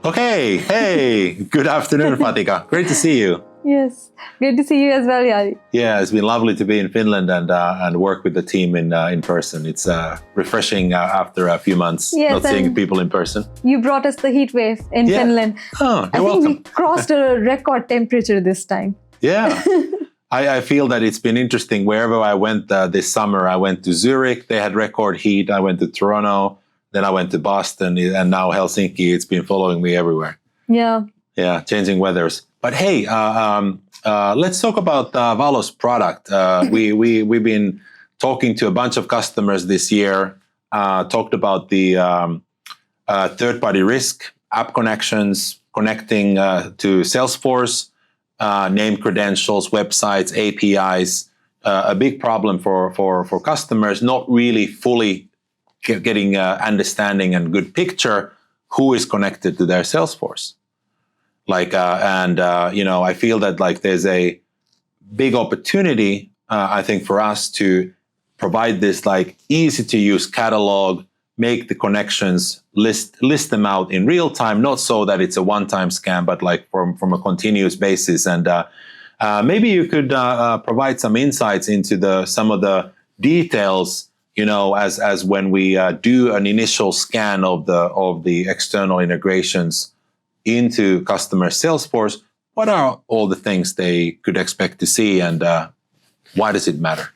Okay, hey, good afternoon, Fatiqa. Great to see you. Yes, great to see you as well, Yari. Yeah, it's been lovely to be in Finland and work with the team in person. It's refreshing after a few months not seeing people in person. You brought us the heat wave in Finland. Oh, you're welcome. We crossed a record temperature this time. Yeah. I feel that it's been interesting. Wherever I went this summer, I went to Zurich. They had record heat. I went to Toronto. Then I went to Boston and now Helsinki. It's been following me everywhere. Yeah. Yeah, changing weathers. But hey, let's talk about Valo's product. We've been talking to a bunch of customers this year, talked about the third-party risk, app connections, connecting to Salesforce, name credentials, websites, APIs, a big problem for customers, not really fully getting understanding and good picture who is connected to their Salesforce. I feel that there's a big opportunity, I think, for us to provide this easy to use catalog, make the connections, list them out in real time, not so that it's a one-time scan, but from a continuous basis. And maybe you could provide some insights into some of the details, as when we do an initial scan of the external integrations into customer Salesforce. What are all the things they could expect to see, and why does it matter?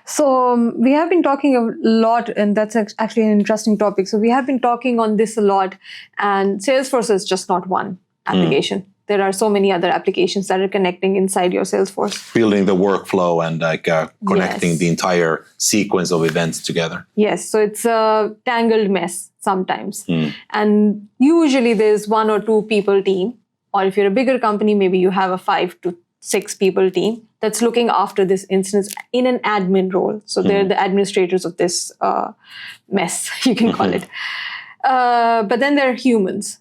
So we have been talking a lot, and that's actually an interesting topic. So we have been talking on this a lot, and Salesforce is just not one application. There are so many other applications that are connecting inside your Salesforce. Building the workflow and connecting the entire sequence of events together. Yes, so it's a tangled mess sometimes. And usually there's 1 or 2 people team, or if you're a bigger company, maybe you have a 5 to 6 people team that's looking after this instance in an admin role. So they're the administrators of this mess, you can call it. But then there are humans,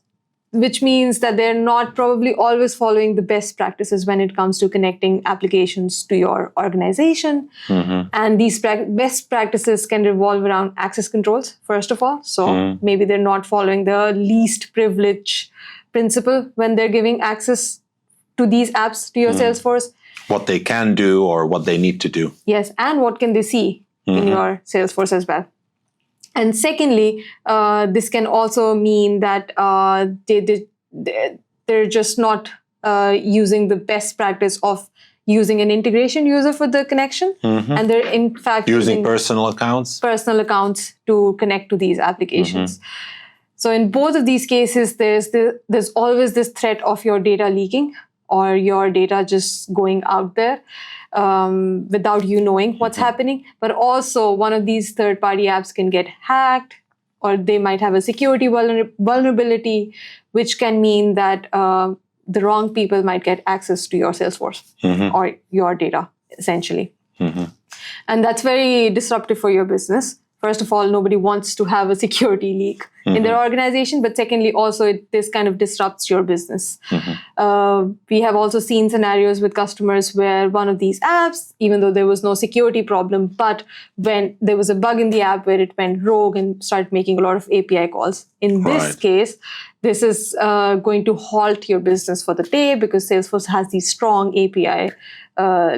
which means that they're not probably always following the best practices when it comes to connecting applications to your organization. And these best practices can revolve around access controls, first of all. So maybe they're not following the least privilege principle when they're giving access to these apps to your Salesforce. What they can do or what they need to do. Yes, and what can they see in your Salesforce as well. And secondly, this can also mean that they're just not using the best practice of using an integration user for the connection. And they're in fact using personal accounts to connect to these applications. So in both of these cases, there's always this threat of your data leaking or your data just going out there without you knowing what's happening. But also one of these third-party apps can get hacked, or they might have a security vulnerability, which can mean that the wrong people might get access to your Salesforce or your data, essentially. And that's very disruptive for your business. First of all, nobody wants to have a security leak in their organization. But secondly, also, this kind of disrupts your business. We have also seen scenarios with customers where one of these apps, even though there was no security problem, but when there was a bug in the app where it went rogue and started making a lot of API calls. In this case, this is going to halt your business for the day because Salesforce has these strong API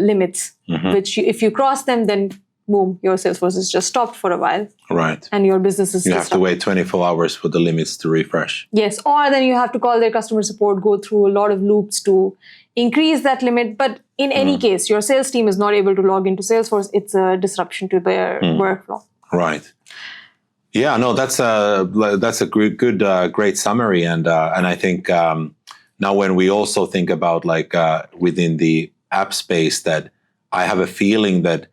limits, which if you cross them, then boom, your Salesforce is just stopped for a while. Right. And your business is You have to wait 24 hours for the limits to refresh. Yes. Or then you have to call their customer support, go through a lot of loops to increase that limit. But in any case, your sales team is not able to log into Salesforce. It's a disruption to their workflow. Right. Yeah, no, that's a great summary. And I think now when we also think about within the app space, that I have a feeling that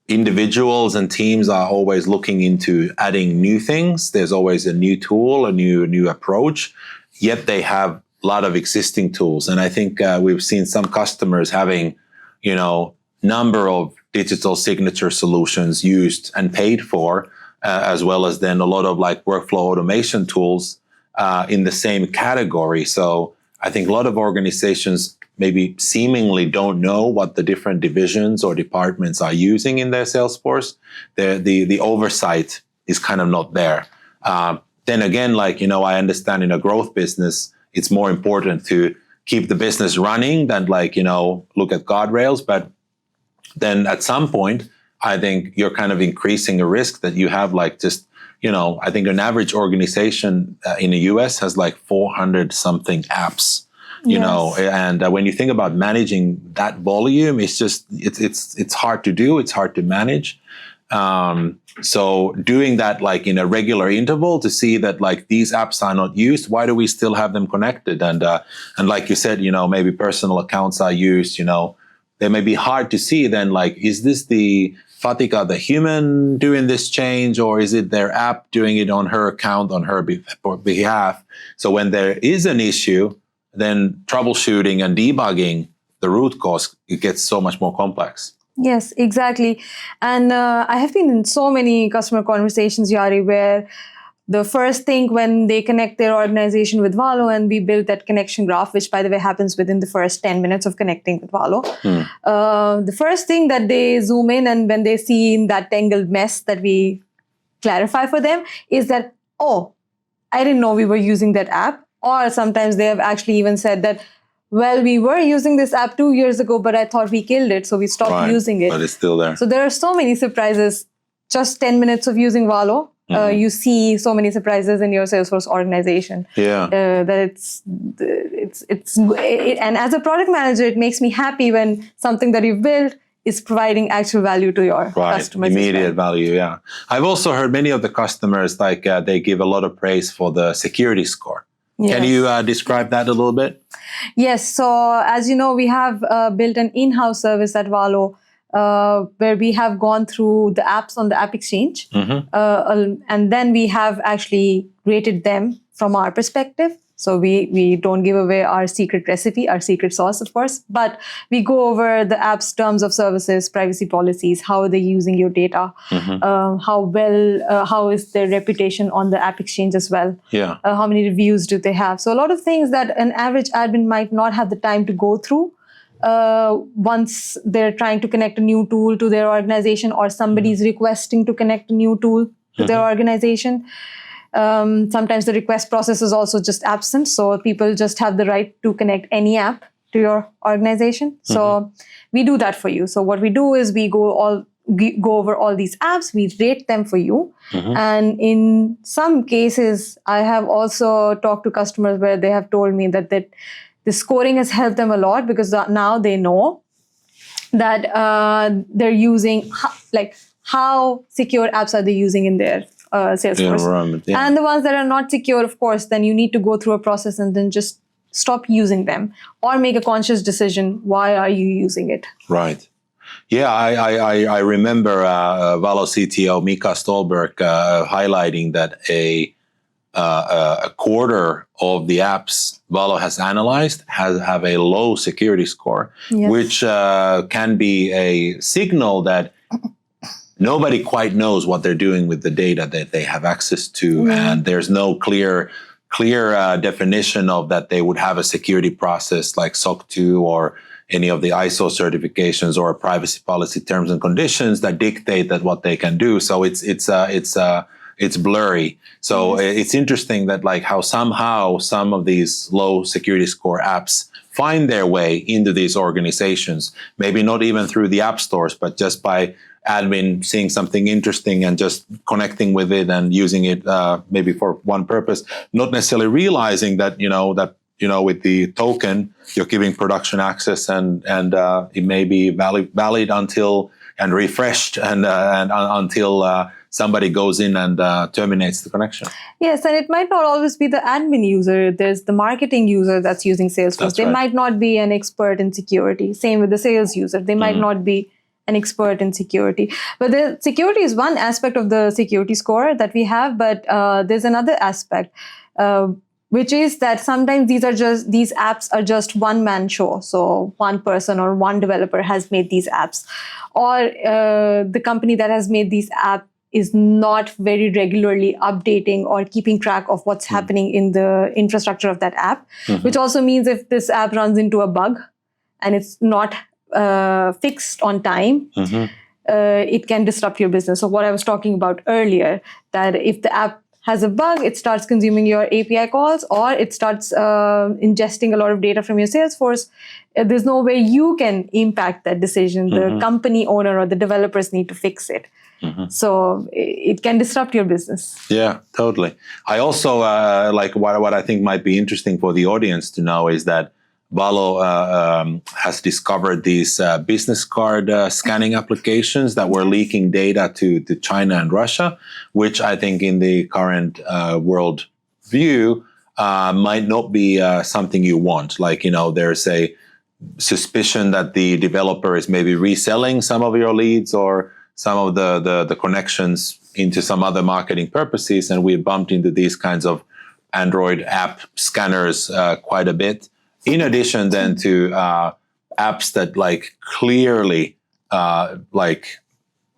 individuals and teams are always looking into adding new things. There's always a new tool, a new approach, yet they have a lot of existing tools. And I think we've seen some customers having, number of digital signature solutions used and paid for, as well as then a lot of workflow automation tools in the same category. So I think a lot of organizations maybe seemingly don't know what the different divisions or departments are using in their Salesforce. The oversight is kind of not there. Then again, like, I understand in a growth business, it's more important to keep the business running than like, look at guardrails. But then at some point, I think you're kind of increasing a risk that you have like just, I think an average organization in the US has like 400 something apps, and when you think about managing that volume, it's just, it's hard to do. It's hard to manage. So doing that like in a regular interval to see that like these apps are not used, why do we still have them connected? And like you said, maybe personal accounts are used, they may be hard to see then like, is this the Fatiqa, the human doing this change, or is it their app doing it on her account, on her behalf? So when there is an issue, then troubleshooting and debugging the root cause, it gets so much more complex. Yes, exactly. And I have been in so many customer conversations, Yari, where the first thing when they connect their organization with Valo, and we build that connection graph, which by the way happens within the first 10 minutes of connecting with Valo. The first thing that they zoom in and when they see that tangled mess that we clarify for them is that, oh, I didn't know we were using that app. Or sometimes they have actually even said that, well, we were using this app 2 years ago, but I thought we killed it, so we stopped using it. But it's still there. So there are so many surprises. Just 10 minutes of using Valo, you see so many surprises in your Salesforce organization. Yeah. That and as a product manager, it makes me happy when something that you've built is providing actual value to your customers. Immediate value, yeah. I've also heard many of the customers, like they give a lot of praise for the security score. Yes. Can you describe that a little bit? Yes. So as you know, we have built an in-house service at Valo where we have gone through the apps on the App Exchange. And then we have actually rated them from our perspective. So we don't give away our secret recipe, our secret sauce, of course, but we go over the app's terms of services, privacy policies, how are they using your data, how is their reputation on the App Exchange as well, how many reviews do they have. So a lot of things that an average admin might not have the time to go through once they're trying to connect a new tool to their organization, or somebody's requesting to connect a new tool to their organization. Sometimes the request process is also just absent. So people just have the right to connect any app to your organization. So we do that for you. So what we do is we go over all these apps, we rate them for you. And in some cases, I have also talked to customers where they have told me that the scoring has helped them a lot, because now they know that they're using, how secure apps are they using in their Salesforce. And the ones that are not secure, of course, then you need to go through a process and then just stop using them, or make a conscious decision. Why are you using it? Right. Yeah, I remember Valo CTO Mika Stolberg highlighting that a quarter of the apps Valo has analyzed have a low security score, which can be a signal that nobody quite knows what they're doing with the data that they have access to, and there's no clear definition of that they would have a security process like SOC 2 or any of the ISO certifications or privacy policy terms and conditions that dictate that what they can do. So it's blurry. So it's interesting that like how somehow some of these low security score apps find their way into these organizations, maybe not even through the app stores, but just by admin seeing something interesting and just connecting with it and using it maybe for one purpose, not necessarily realizing that with the token you're giving production access and it may be valid until and refreshed and until somebody goes in and terminates the connection. Yes, and it might not always be the admin user. There's the marketing user that's using Salesforce. They might not be an expert in security. Same with the sales user. They might not be an expert in security. But the security is one aspect of the security score that we have, but there's another aspect, which is that sometimes these apps are just one-man show. So one person or one developer has made these apps, or the company that has made these apps is not very regularly updating or keeping track of what's happening in the infrastructure of that app, which also means if this app runs into a bug and it's not fixed on time, it can disrupt your business. So what I was talking about earlier, that if the app has a bug, it starts consuming your API calls, or it starts ingesting a lot of data from your Salesforce, there's no way you can impact that decision. The company owner or the developers need to fix it. So it can disrupt your business. Yeah, totally. I also like what I think might be interesting for the audience to know is that Valo has discovered these business card scanning applications that were leaking data to China and Russia, which I think in the current world view might not be something you want. Like, there's a suspicion that the developer is maybe reselling some of your leads or some of the connections into some other marketing purposes. And we bumped into these kinds of Android app scanners quite a bit. In addition then to apps that like clearly like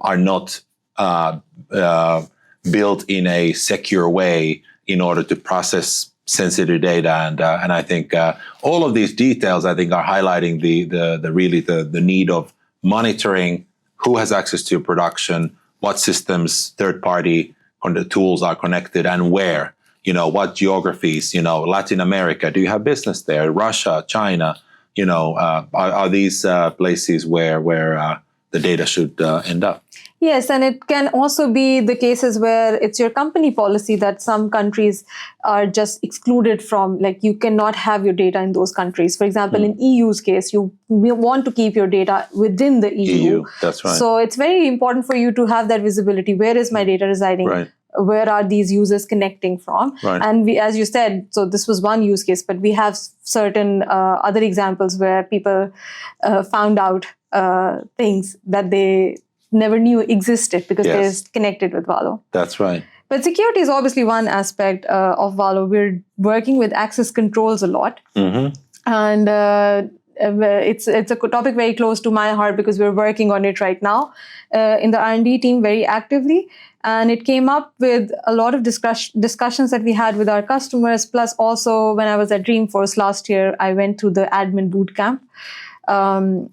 are not built in a secure way in order to process sensitive data, and I think all of these details I think are highlighting the need of monitoring who has access to your production, what systems, third party tools are connected, and where. What geographies, Latin America, do you have business there? Russia, China, are these places where the data should end up? Yes, and it can also be the cases where it's your company policy that some countries are just excluded from, like you cannot have your data in those countries. For example, in EU's case, you want to keep your data within the EU. That's right. So it's very important for you to have that visibility. Where is my data residing? Right. Where are these users connecting from? Right. And we, as you said, so this was one use case, but we have certain other examples where people found out things that they never knew existed because they're connected with Valo. That's right. But security is obviously one aspect of Valo. We're working with access controls a lot. And it's a topic very close to my heart because we're working on it right now in the R&D team very actively. And it came up with a lot of discussions that we had with our customers. Plus also when I was at Dreamforce last year, I went to the admin bootcamp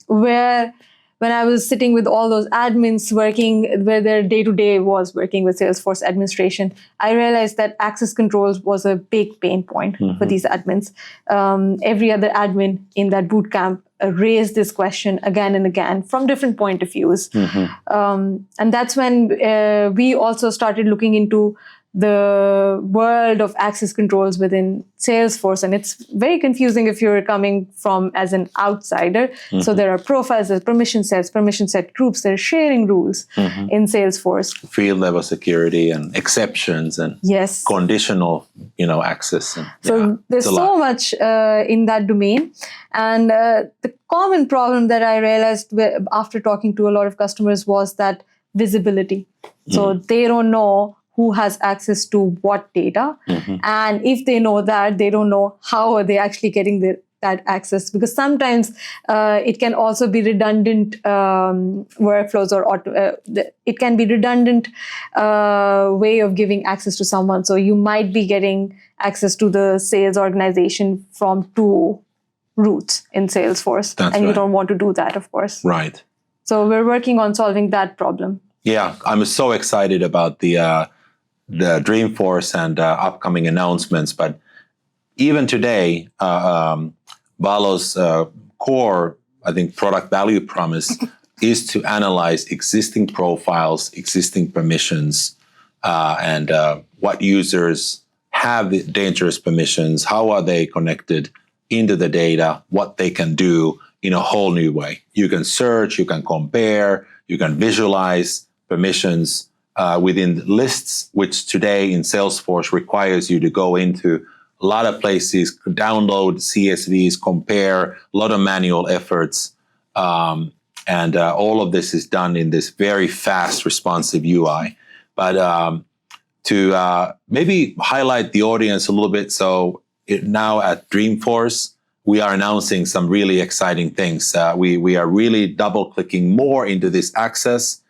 where when I was sitting with all those admins working, where their day-to-day was working with Salesforce administration, I realized that access controls was a big pain point for these admins. Every other admin in that bootcamp raised this question again and again from different point of views. And that's when we also started looking into the world of access controls within Salesforce. And it's very confusing if you're coming from as an outsider. So there are profiles, there's permission set groups, there's sharing rules in Salesforce. Field level security and exceptions and conditional, access. And, so there's so much in that domain. And the common problem that I realized after talking to a lot of customers was that visibility. So they don't know who has access to what data. And if they know that, they don't know how are they actually getting that access. Because sometimes it can also be redundant workflows or it can be redundant way of giving access to someone. So you might be getting access to the sales organization from two routes in Salesforce. You don't want to do that, of course. Right. So we're working on solving that problem. Yeah, I'm so excited about the Dreamforce and upcoming announcements. But even today, Valo's core, I think, product value promise is to analyze existing profiles, existing permissions, and what users have dangerous permissions, how are they connected into the data, what they can do in a whole new way. You can search, you can compare, you can visualize permissions within lists, which today in Salesforce requires you to go into a lot of places, download CSVs, compare, a lot of manual efforts. And all of this is done in this very fast, responsive UI. But to maybe highlight the audience a little bit, so now at Dreamforce, we are announcing some really exciting things. We are really double-clicking more into this access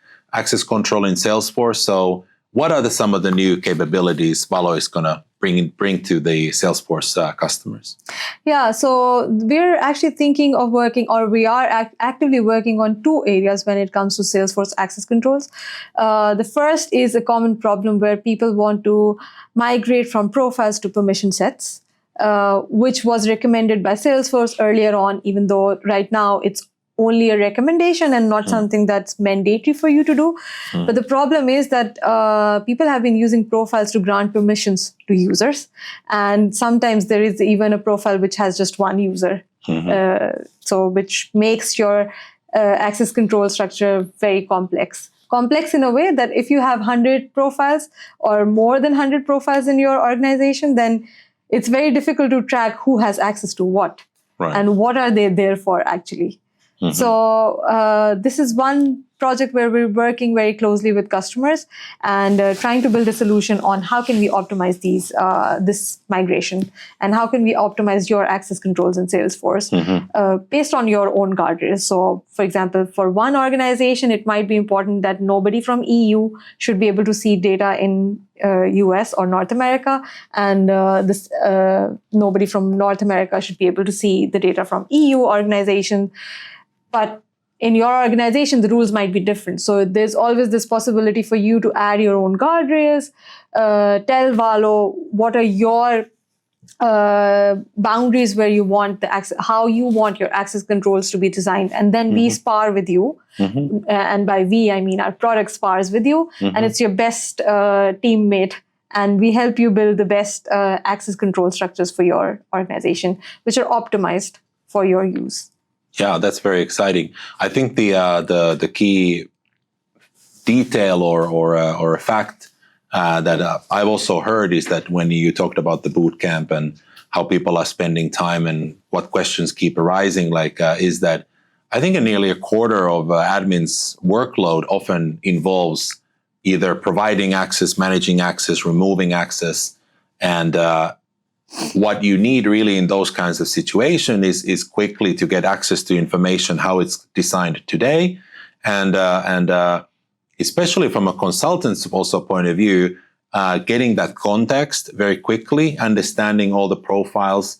control in Salesforce. So what are some of the new capabilities Valo is going to bring to the Salesforce customers? Yeah, so we're actually thinking of working, or we are actively working on two areas when it comes to Salesforce access controls. The first is a common problem where people want to migrate from profiles to permission sets, which was recommended by Salesforce earlier on, even though right now it's only a recommendation and not something that's mandatory for you to do. But the problem is that people have been using profiles to grant permissions to users. And sometimes there is even a profile which has just one user. So which makes your access control structure very complex. Complex in a way that if you have 100 profiles or more than 100 profiles in your organization, then it's very difficult to track who has access to what and what are they there for actually. So this is one project where we're working very closely with customers and trying to build a solution on how can we optimize this migration and how can we optimize your access controls in Salesforce based on your own guardrails. So, for example, for one organization, it might be important that nobody from EU should be able to see data in US or North America, and nobody from North America should be able to see the data from EU organization. But in your organization, the rules might be different. So there's always this possibility for you to add your own guardrails, tell Valo what are your boundaries where you want the access, how you want your access controls to be designed. And then we spar with you. And by we, I mean our product spars with you. And it's your best teammate. And we help you build the best access control structures for your organization, which are optimized for your use. Yeah, that's very exciting. I think the key detail or a fact that I've also heard is that when you talked about the boot camp and how people are spending time and what questions keep arising, is that I think nearly a quarter of admin's workload often involves either providing access, managing access, removing access, and what you need really in those kinds of situations is quickly to get access to information, how it's designed today. And especially from a consultant's also point of view, getting that context very quickly, understanding all the profiles,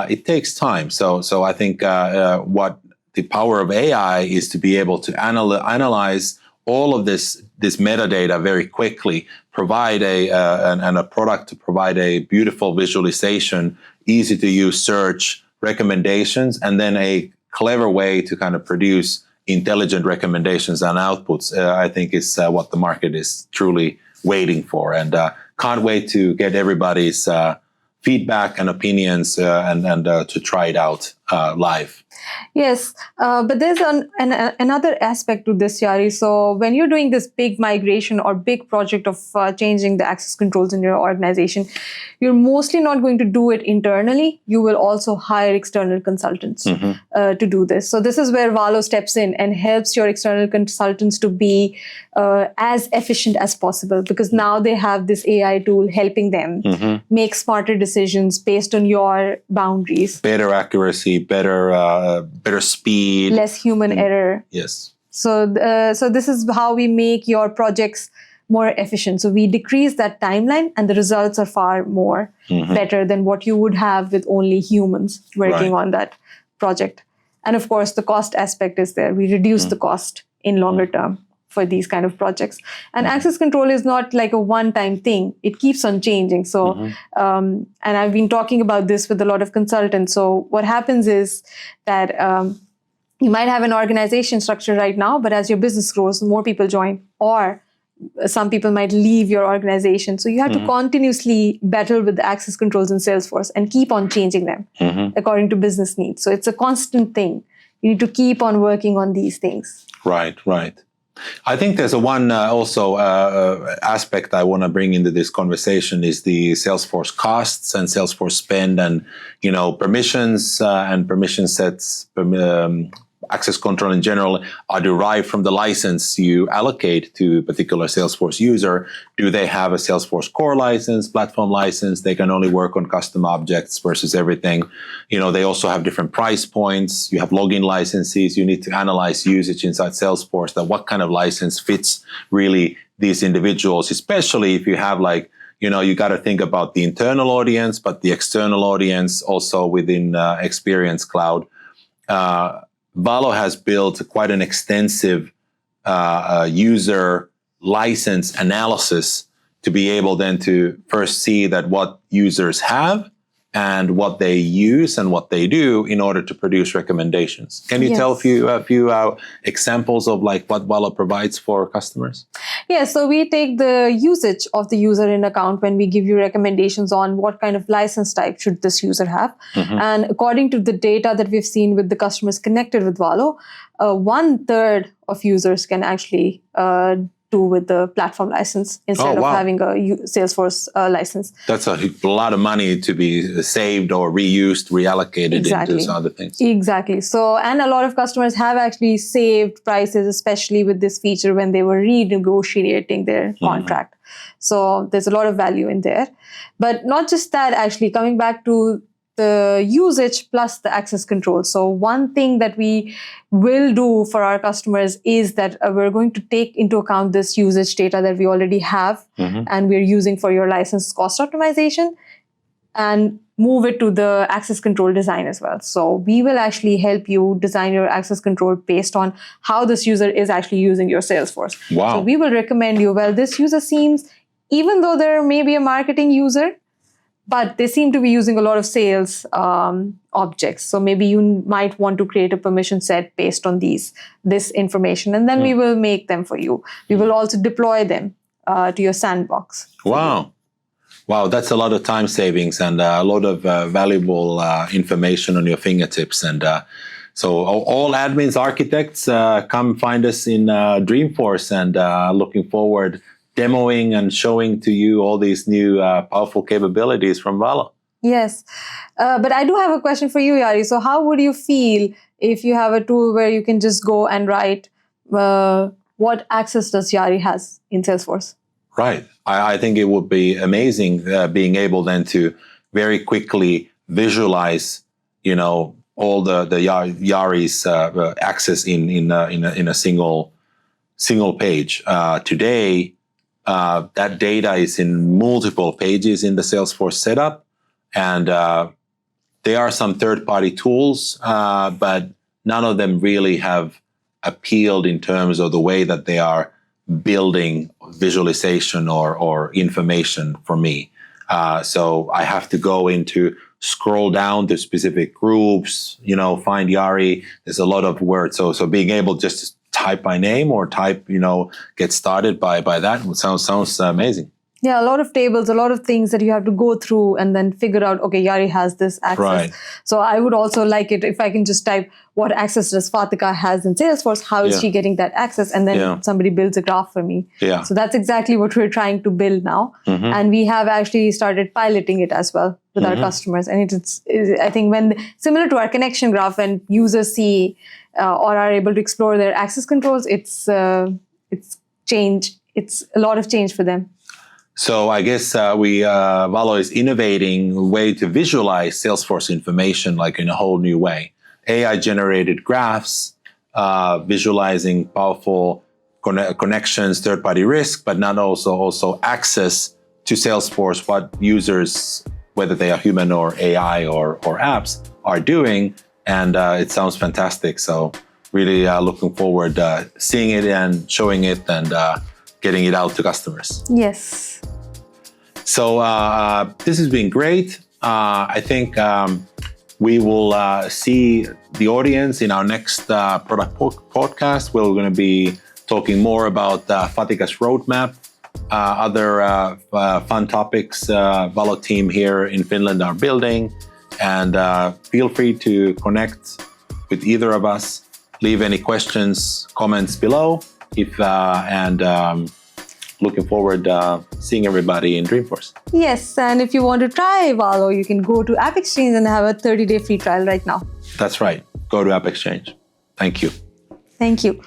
it takes time. So I think what the power of AI is to be able to analyze all of this metadata very quickly, provide a product to provide a beautiful visualization, easy to use search recommendations, and then a clever way to kind of produce intelligent recommendations and outputs. I think is what the market is truly waiting for, and can't wait to get everybody's feedback and opinions and to try it out live. Yes, but there's another aspect to this, Yari. So when you're doing this big migration or big project of changing the access controls in your organization, you're mostly not going to do it internally. You will also hire external consultants to do this. So this is where Valo steps in and helps your external consultants to be as efficient as possible, because now they have this AI tool helping them make smarter decisions based on your boundaries. Better accuracy, better speed, less human error. Yes. So this is how we make your projects more efficient. So we decrease that timeline, and the results are far more better than what you would have with only humans working on that project. And of course, the cost aspect is there. We reduce the cost in longer term for these kind of projects. And access control is not like a one-time thing. It keeps on changing. So, and I've been talking about this with a lot of consultants. So what happens is that you might have an organization structure right now, but as your business grows, more people join, or some people might leave your organization. So you have to continuously battle with the access controls in Salesforce and keep on changing them according to business needs. So it's a constant thing. You need to keep on working on these things. Right. I think there's one aspect I want to bring into this conversation is the Salesforce costs and Salesforce spend, and permissions and permission sets, access control in general are derived from the license you allocate to a particular Salesforce user. Do they have a Salesforce core license, platform license? They can only work on custom objects versus everything. They also have different price points. You have login licenses. You need to analyze usage inside Salesforce, that what kind of license fits really these individuals, especially if you have you got to think about the internal audience, but the external audience also within Experience Cloud. Valo has built quite an extensive user license analysis to be able then to first see that what users have and what they use and what they do in order to produce recommendations. Can you tell a few examples of like what Valo provides for customers? Yeah, so we take the usage of the user in account when we give you recommendations on what kind of license type should this user have. And according to the data that we've seen with the customers connected with Valo, 1/3 of users can actually do with the platform license instead of having a Salesforce license. That's a lot of money to be saved or reused, reallocated into other things. Exactly. So, and a lot of customers have actually saved prices, especially with this feature when they were renegotiating their contract. So there's a lot of value in there. But not just that, actually, coming back to the usage plus the access control. So one thing that we will do for our customers is that we're going to take into account this usage data that we already have and we're using for your license cost optimization and move it to the access control design as well. So we will actually help you design your access control based on how this user is actually using your Salesforce. Wow. So we will recommend you, well, this user seems, even though there may be a marketing user, but they seem to be using a lot of sales objects. So maybe you might want to create a permission set based on this information, and then we will make them for you. We will also deploy them to your sandbox. Wow. Wow, that's a lot of time savings and a lot of valuable information on your fingertips. And so all admins, architects, come find us in Dreamforce, and looking forward demoing and showing to you all these new powerful capabilities from Valo. Yes. But I do have a question for you, Yari. So how would you feel if you have a tool where you can just go and write what access does Yari has in Salesforce? Right. I think it would be amazing being able then to very quickly visualize, all the Yari's access in a single page. Today, that data is in multiple pages in the Salesforce setup, and there are some third-party tools, but none of them really have appealed in terms of the way that they are building visualization or information for me. So I have to go into scroll down to specific groups, find Yari. There's a lot of words. So being able just to type my name or type, get started by that sounds amazing. Yeah, a lot of tables, a lot of things that you have to go through and then figure out, okay, Yari has this access. Right. So I would also like it if I can just type what access does Fatiqa has in Salesforce, how is she getting that access? And then somebody builds a graph for me. Yeah. So that's exactly what we're trying to build now. And we have actually started piloting it as well with our customers. And it's I think similar to our connection graph, when users see or are able to explore their access controls, it's change. It's a lot of change for them. So I guess Valo is innovating a way to visualize Salesforce information like in a whole new way. AI-generated graphs, visualizing powerful connections, third-party risk, but not also access to Salesforce, what users, whether they are human or AI or apps, are doing. And it sounds fantastic. So really looking forward to seeing it and showing it and getting it out to customers. Yes. So this has been great. I think we will see the audience in our next product podcast. We're going to be talking more about Fatiqa's roadmap, other fun topics Valo team here in Finland are building. And feel free to connect with either of us. Leave any questions, comments below. Looking forward to seeing everybody in Dreamforce. Yes, and if you want to try Valo, you can go to App Exchange and have a 30-day free trial right now. That's right. Go to App Exchange. Thank you. Thank you.